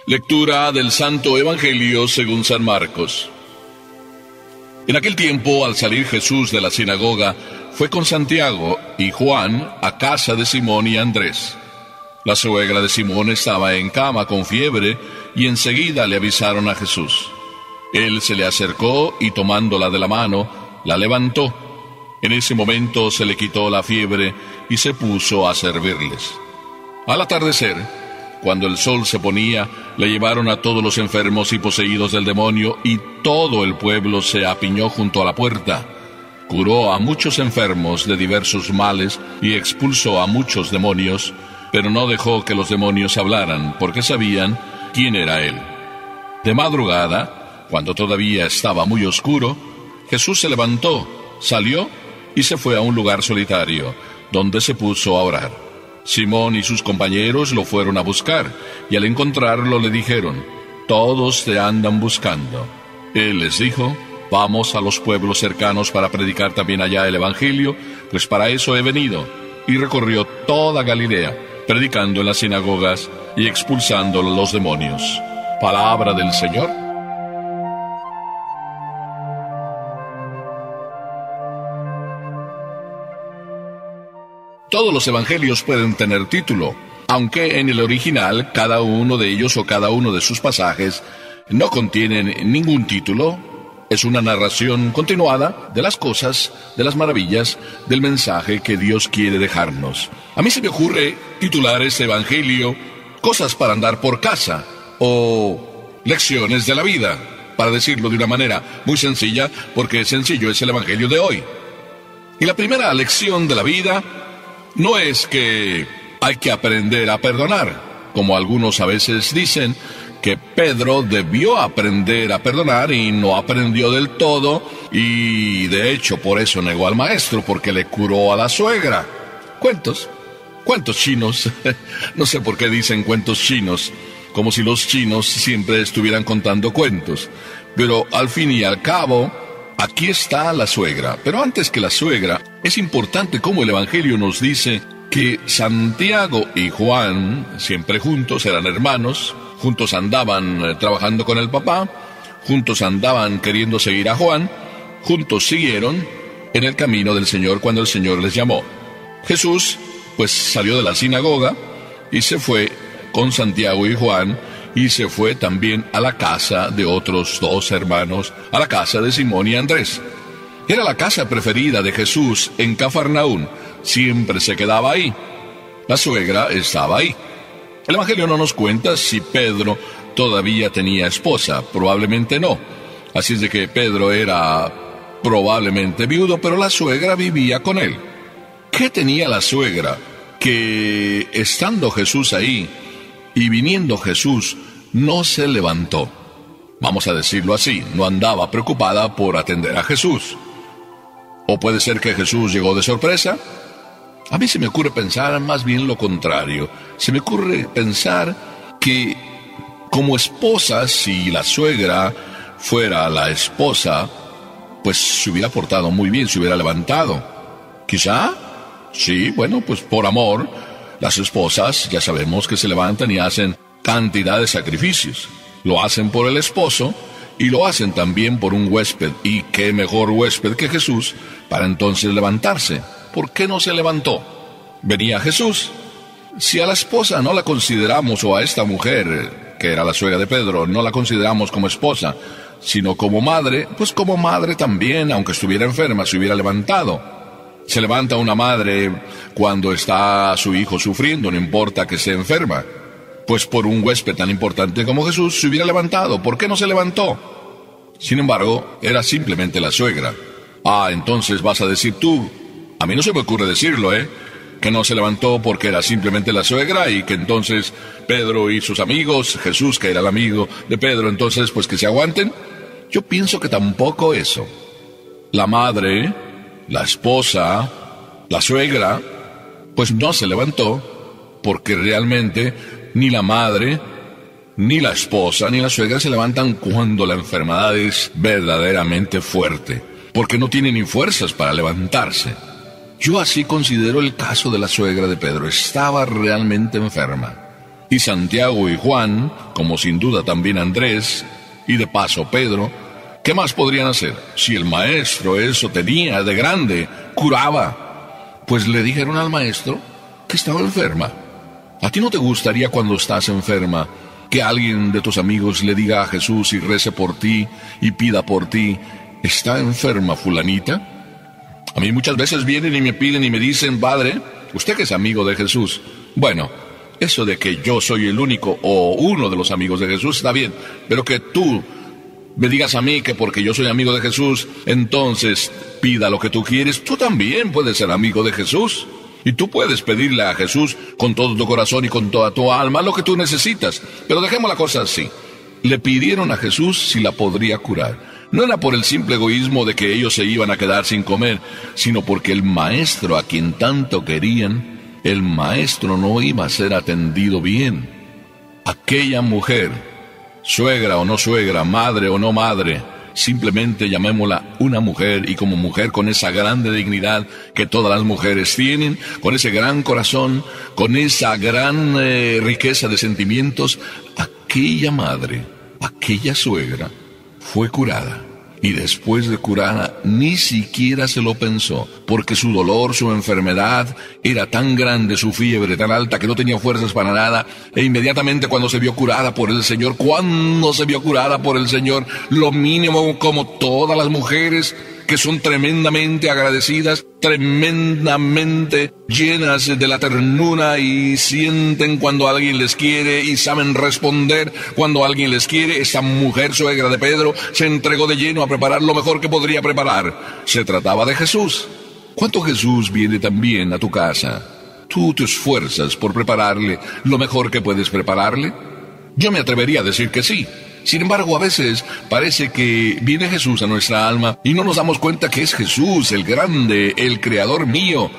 Lectura del Santo Evangelio según San Marcos. En aquel tiempo, al salir Jesús de la sinagoga, fue con Santiago y Juan a casa de Simón y Andrés. La suegra de Simón estaba en cama con fiebre, y enseguida le avisaron a Jesús. Él se le acercó y tomándola de la mano, la levantó. En ese momento se le quitó la fiebre y se puso a servirles. Al atardecer, cuando el sol se ponía, le llevaron a todos los enfermos y poseídos del demonio, y todo el pueblo se apiñó junto a la puerta. Curó a muchos enfermos de diversos males y expulsó a muchos demonios, pero no dejó que los demonios hablaran, porque sabían quién era él. De madrugada, cuando todavía estaba muy oscuro, Jesús se levantó, salió y se fue a un lugar solitario, donde se puso a orar. Simón y sus compañeros lo fueron a buscar, y al encontrarlo le dijeron: «Todos te andan buscando». Él les dijo: «Vamos a los pueblos cercanos para predicar también allá el Evangelio, pues para eso he venido». Y recorrió toda Galilea, predicando en las sinagogas y expulsando los demonios. Palabra del Señor. Todos los evangelios pueden tener título, aunque en el original cada uno de ellos o cada uno de sus pasajes no contienen ningún título. Es una narración continuada de las cosas, de las maravillas, del mensaje que Dios quiere dejarnos. A mí se me ocurre titular este evangelio «Cosas para andar por casa» o «Lecciones de la vida», para decirlo de una manera muy sencilla, porque sencillo es el evangelio de hoy. Y la primera lección de la vida no es que hay que aprender a perdonar, como algunos a veces dicen, que Pedro debió aprender a perdonar y no aprendió del todo, y de hecho por eso negó al maestro, porque le curó a la suegra. Cuentos chinos. No sé por qué dicen cuentos chinos, como si los chinos siempre estuvieran contando cuentos. Pero al fin y al cabo, aquí está la suegra. Pero antes que la suegra, es importante cómo el Evangelio nos dice que Santiago y Juan, siempre juntos, eran hermanos, juntos andaban trabajando con el papá, juntos andaban queriendo seguir a Juan, juntos siguieron en el camino del Señor cuando el Señor les llamó. Jesús, pues salió de la sinagoga y se fue con Santiago y Juan, y se fue también a la casa de otros dos hermanos, a la casa de Simón y Andrés. Era la casa preferida de Jesús en Cafarnaún, siempre se quedaba ahí. La suegra estaba ahí. El Evangelio no nos cuenta si Pedro todavía tenía esposa, probablemente no. Así es de que Pedro era probablemente viudo, pero la suegra vivía con él. ¿Qué tenía la suegra? Que estando Jesús ahí y viniendo Jesús, no se levantó. Vamos a decirlo así, no andaba preocupada por atender a Jesús. ¿O puede ser que Jesús llegó de sorpresa? A mí se me ocurre pensar más bien lo contrario. Se me ocurre pensar que como esposa, si la suegra fuera la esposa, pues se hubiera portado muy bien, se hubiera levantado. ¿Quizá? Sí, bueno, pues por amor, las esposas ya sabemos que se levantan y hacen cantidad de sacrificios. Lo hacen por el esposo y lo hacen también por un huésped. Y qué mejor huésped que Jesús para entonces levantarse. ¿Por qué no se levantó? Venía Jesús. Si a la esposa no la consideramos, o a esta mujer, que era la suegra de Pedro, no la consideramos como esposa, sino como madre, pues como madre también, aunque estuviera enferma, se hubiera levantado. Se levanta una madre cuando está su hijo sufriendo, no importa que esté enferma. Pues por un huésped tan importante como Jesús se hubiera levantado. ¿Por qué no se levantó? Sin embargo, era simplemente la suegra. Entonces vas a decir tú, a mí no se me ocurre decirlo, que no se levantó porque era simplemente la suegra, y que entonces Pedro y sus amigos, Jesús que era el amigo de Pedro, entonces pues que se aguanten. Yo pienso que tampoco eso. La madre, la esposa, la suegra, pues no se levantó, porque realmente ni la madre, ni la esposa, ni la suegra se levantan cuando la enfermedad es verdaderamente fuerte, porque no tienen ni fuerzas para levantarse. Yo así considero el caso de la suegra de Pedro. Estaba realmente enferma. y Santiago y Juan, como sin duda también Andrés, y de paso Pedro, ¿qué más podrían hacer? Si el maestro eso tenía de grande, curaba. Pues le dijeron al maestro que estaba enferma. ¿A ti no te gustaría cuando estás enferma que alguien de tus amigos le diga a Jesús y rece por ti y pida por ti, ¿está enferma fulanita? A mí muchas veces vienen y me piden y me dicen, padre, usted que es amigo de Jesús. Bueno, eso de que yo soy el único o uno de los amigos de Jesús está bien, pero que tú me digas a mí que porque yo soy amigo de Jesús, entonces pida lo que tú quieres, tú también puedes ser amigo de Jesús. Y tú puedes pedirle a Jesús con todo tu corazón y con toda tu alma lo que tú necesitas. Pero dejemos la cosa así. Le pidieron a Jesús si la podría curar. No era por el simple egoísmo de que ellos se iban a quedar sin comer, sino porque el maestro a quien tanto querían, el maestro no iba a ser atendido bien. Aquella mujer, suegra o no suegra, madre o no madre, simplemente llamémosla una mujer, y como mujer con esa grande dignidad que todas las mujeres tienen, con ese gran corazón, con esa gran riqueza de sentimientos, aquella madre, aquella suegra, fue curada. Y después de curada, ni siquiera se lo pensó, porque su dolor, su enfermedad, era tan grande, su fiebre tan alta, que no tenía fuerzas para nada, e inmediatamente cuando se vio curada por el Señor, cuando se vio curada por el Señor, lo mínimo como todas las mujeres, que son tremendamente agradecidas, tremendamente llenas de la ternura y sienten cuando alguien les quiere y saben responder cuando alguien les quiere. Esta mujer suegra de Pedro se entregó de lleno a preparar lo mejor que podría preparar. Se trataba de Jesús. ¿Cuánto Jesús viene también a tu casa? ¿Tú te esfuerzas por prepararle lo mejor que puedes prepararle? Yo me atrevería a decir que sí. Sin embargo, a veces parece que viene Jesús a nuestra alma y no nos damos cuenta que es Jesús, el grande, el creador mío.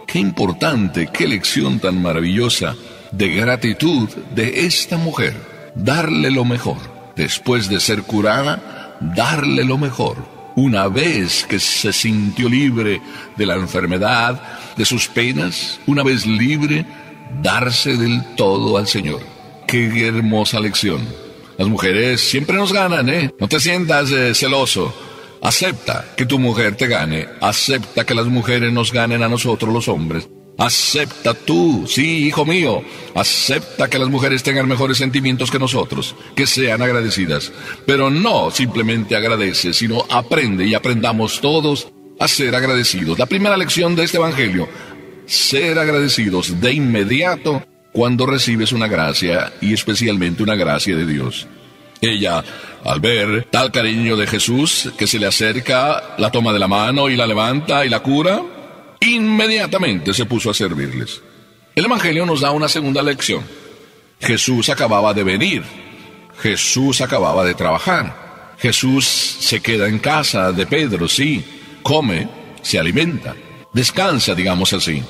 Qué importante, qué lección tan maravillosa de gratitud de esta mujer. Darle lo mejor. Después de ser curada, darle lo mejor. Una vez que se sintió libre de la enfermedad, de sus penas, una vez libre, darse del todo al Señor. Qué hermosa lección. Las mujeres siempre nos ganan, ¿eh? No te sientas celoso. Acepta que tu mujer te gane. Acepta que las mujeres nos ganen a nosotros los hombres. Acepta tú, sí, hijo mío. Acepta que las mujeres tengan mejores sentimientos que nosotros, que sean agradecidas. Pero no simplemente agradece, sino aprende y aprendamos todos a ser agradecidos. La primera lección de este evangelio: ser agradecidos de inmediato cuando recibes una gracia, y especialmente una gracia de Dios. Ella, al ver tal cariño de Jesús que se le acerca, la toma de la mano y la levanta y la cura, inmediatamente se puso a servirles. El Evangelio nos da una segunda lección. Jesús acababa de venir. Jesús acababa de trabajar. Jesús se queda en casa de Pedro, sí, come, se alimenta, descansa, digamos así.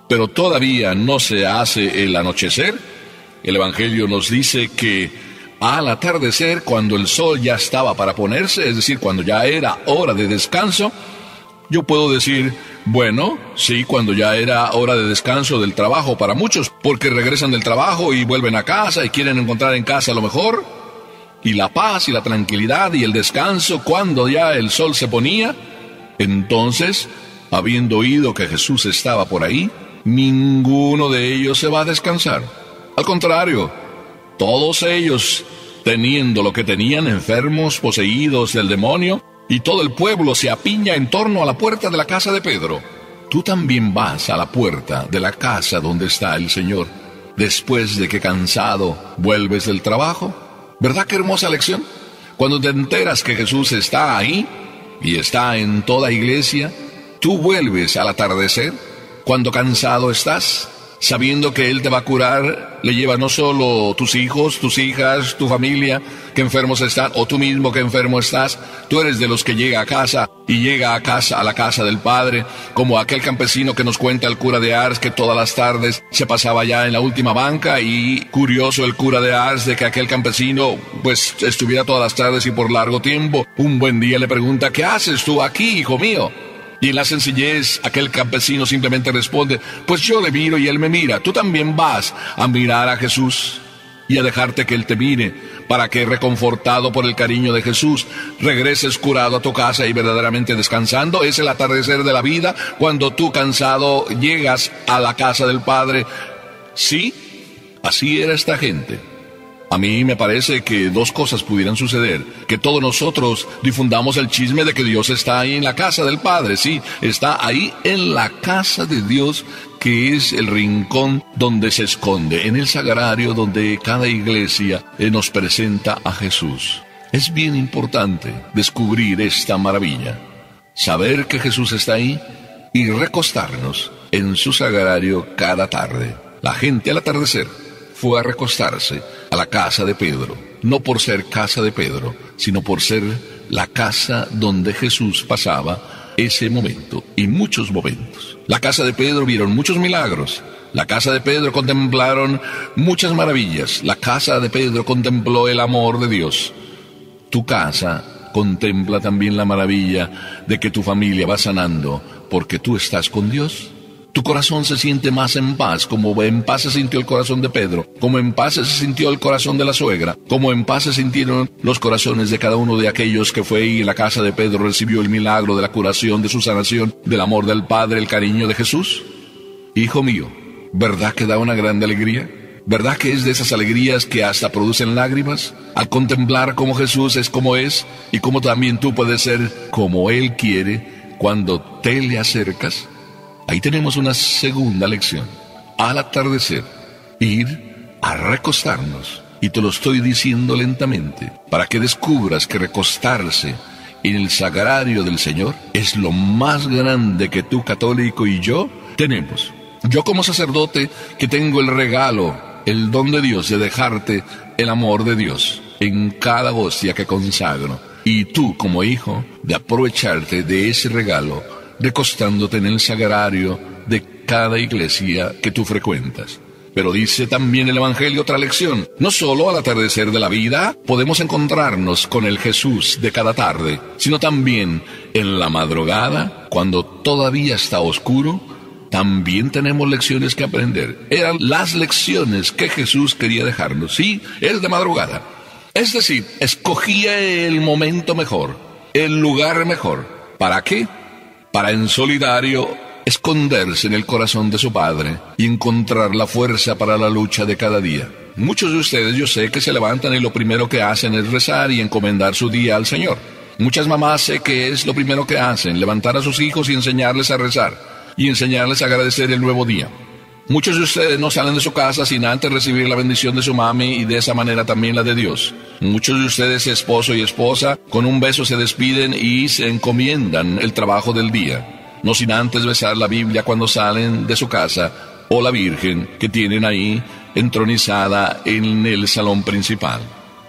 Pero todavía no se hace el anochecer. El Evangelio nos dice que al atardecer, cuando el sol ya estaba para ponerse, es decir, cuando ya era hora de descanso, yo puedo decir, bueno, sí, cuando ya era hora de descanso del trabajo para muchos, porque regresan del trabajo y vuelven a casa y quieren encontrar en casa lo mejor, y la paz y la tranquilidad y el descanso cuando ya el sol se ponía. Entonces, habiendo oído que Jesús estaba por ahí, ninguno de ellos se va a descansar. Al contrario, todos ellos, teniendo lo que tenían, enfermos, poseídos del demonio, y todo el pueblo se apiña en torno a la puerta de la casa de Pedro. Tú también vas a la puerta de la casa donde está el Señor, después de que cansado vuelves del trabajo. ¿Verdad qué hermosa lección? Cuando te enteras que Jesús está ahí, y está en toda iglesia, tú vuelves al atardecer. Cuando cansado estás, sabiendo que Él te va a curar, le lleva no solo tus hijos, tus hijas, tu familia, que enfermos están, o tú mismo que enfermo estás. Tú eres de los que llega a casa, y llega a casa, a la casa del Padre, como aquel campesino que nos cuenta el cura de Ars, que todas las tardes se pasaba ya en la última banca, y curioso el cura de Ars de que aquel campesino, pues, estuviera todas las tardes y por largo tiempo. Un buen día le pregunta, ¿qué haces tú aquí, hijo mío? Y en la sencillez, aquel campesino simplemente responde, pues yo le miro y él me mira. Tú también vas a mirar a Jesús. y a dejarte que Él te mire, para que, reconfortado por el cariño de Jesús, regreses curado a tu casa y verdaderamente descansando. Es el atardecer de la vida, cuando tú, cansado, llegas a la casa del Padre. Sí, así era esta gente. A mí me parece que dos cosas pudieran suceder: que todos nosotros difundamos el chisme de que Dios está ahí en la casa del Padre. Sí, está ahí en la casa de Dios, que es el rincón donde se esconde, en el sagrario donde cada iglesia nos presenta a Jesús. Es bien importante descubrir esta maravilla, saber que Jesús está ahí y recostarnos en su sagrario cada tarde. La gente al atardecer fue a recostarse a la casa de Pedro, no por ser casa de Pedro, sino por ser la casa donde Jesús pasaba ese momento y muchos momentos. La casa de Pedro vieron muchos milagros. La casa de Pedro contemplaron muchas maravillas. La casa de Pedro contempló el amor de Dios. Tu casa contempla también la maravilla de que tu familia va sanando porque tú estás con Dios. Tu corazón se siente más en paz, como en paz se sintió el corazón de Pedro, como en paz se sintió el corazón de la suegra, como en paz se sintieron los corazones de cada uno de aquellos que fue y en la casa de Pedro recibió el milagro de la curación, de su sanación, del amor del Padre, el cariño de Jesús. Hijo mío, ¿verdad que da una grande alegría? ¿Verdad que es de esas alegrías que hasta producen lágrimas? Al contemplar cómo Jesús es como es y cómo también tú puedes ser como Él quiere cuando te le acercas. Ahí tenemos una segunda lección. Al atardecer, ir a recostarnos. Y te lo estoy diciendo lentamente, para que descubras que recostarse en el sagrario del Señor es lo más grande que tú, católico, y yo tenemos. Yo, como sacerdote, que tengo el regalo, el don de Dios de dejarte el amor de Dios en cada hostia que consagro. Y tú, como hijo, de aprovecharte de ese regalo, recostándote en el sagrario de cada iglesia que tú frecuentas. Pero dice también el Evangelio otra lección: no solo al atardecer de la vida podemos encontrarnos con el Jesús de cada tarde, sino también en la madrugada, cuando todavía está oscuro, también tenemos lecciones que aprender. Eran las lecciones que Jesús quería dejarnos. Sí, es de madrugada. Es decir, escogía el momento mejor, el lugar mejor. ¿Para qué? Para en solidario esconderse en el corazón de su Padre y encontrar la fuerza para la lucha de cada día. Muchos de ustedes, yo sé, que se levantan y lo primero que hacen es rezar y encomendar su día al Señor. Muchas mamás sé que es lo primero que hacen, levantar a sus hijos y enseñarles a rezar y enseñarles a agradecer el nuevo día. Muchos de ustedes no salen de su casa sin antes recibir la bendición de su mami y de esa manera también la de Dios. Muchos de ustedes, esposo y esposa, con un beso se despiden y se encomiendan el trabajo del día, no sin antes besar la Biblia cuando salen de su casa o la Virgen que tienen ahí entronizada en el salón principal.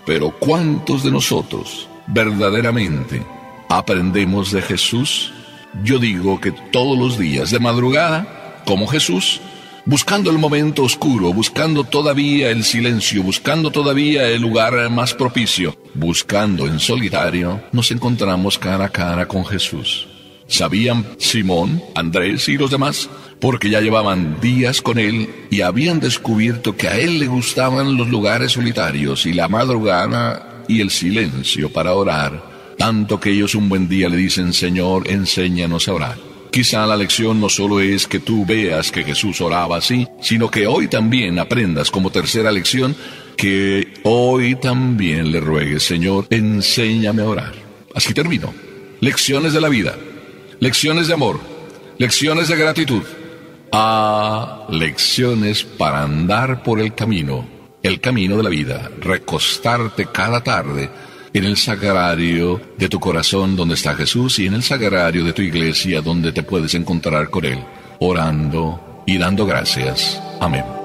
Pero ¿cuántos de nosotros verdaderamente aprendemos de Jesús? Yo digo que todos los días de madrugada, como Jesús, buscando el momento oscuro, buscando todavía el silencio, buscando todavía el lugar más propicio, buscando en solitario, nos encontramos cara a cara con Jesús. ¿Sabían Simón, Andrés y los demás? Porque ya llevaban días con él y habían descubierto que a él le gustaban los lugares solitarios y la madrugada y el silencio para orar, tanto que ellos un buen día le dicen: Señor, enséñanos a orar. Quizá la lección no solo es que tú veas que Jesús oraba así, sino que hoy también aprendas como tercera lección que hoy también le ruegues: Señor, enséñame a orar. Así termino. Lecciones de la vida, lecciones de amor, lecciones de gratitud, lecciones para andar por el camino de la vida, recostarte cada tarde en el sagrario de tu corazón donde está Jesús y en el sagrario de tu iglesia donde te puedes encontrar con Él, orando y dando gracias. Amén.